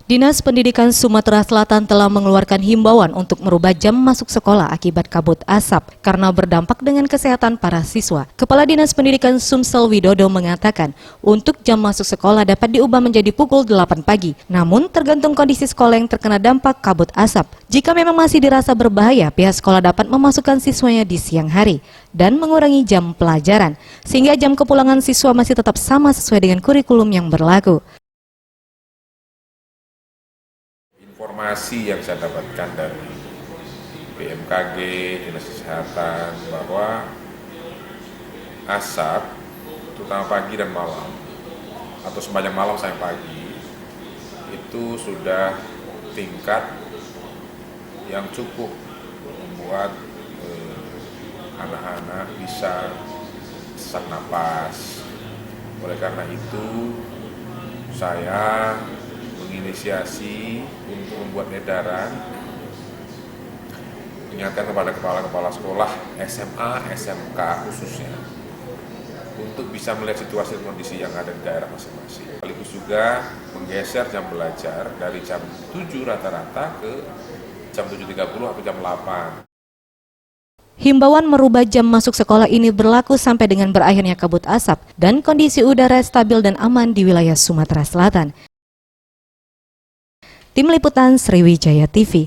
Dinas Pendidikan Sumatera Selatan telah mengeluarkan himbauan untuk merubah jam masuk sekolah akibat kabut asap karena berdampak dengan kesehatan para siswa. Kepala Dinas Pendidikan Sumsel Widodo mengatakan, untuk jam masuk sekolah dapat diubah menjadi pukul 8 pagi. Namun tergantung kondisi sekolah yang terkena dampak kabut asap. Jika memang masih dirasa berbahaya, pihak sekolah dapat memasukkan siswanya di siang hari dan mengurangi jam pelajaran, sehingga jam kepulangan siswa masih tetap sama sesuai dengan kurikulum yang berlaku. Informasi yang saya dapatkan dari BMKG, Dinas Kesehatan, bahwa asap, terutama pagi dan malam, atau sepanjang malam sampai pagi, itu sudah tingkat yang cukup membuat anak-anak bisa sesak napas. Oleh karena itu, saya menginisiasi untuk membuat edaran mengingatkan kepada kepala-kepala sekolah SMA, SMK khususnya untuk bisa melihat situasi dan kondisi yang ada di daerah masing-masing. Sekaligus juga menggeser jam belajar dari jam 7 rata-rata ke jam 7.30 atau jam 8. Himbauan merubah jam masuk sekolah ini berlaku sampai dengan berakhirnya kabut asap dan kondisi udara stabil dan aman di wilayah Sumatera Selatan. Tim Liputan Sriwijaya TV.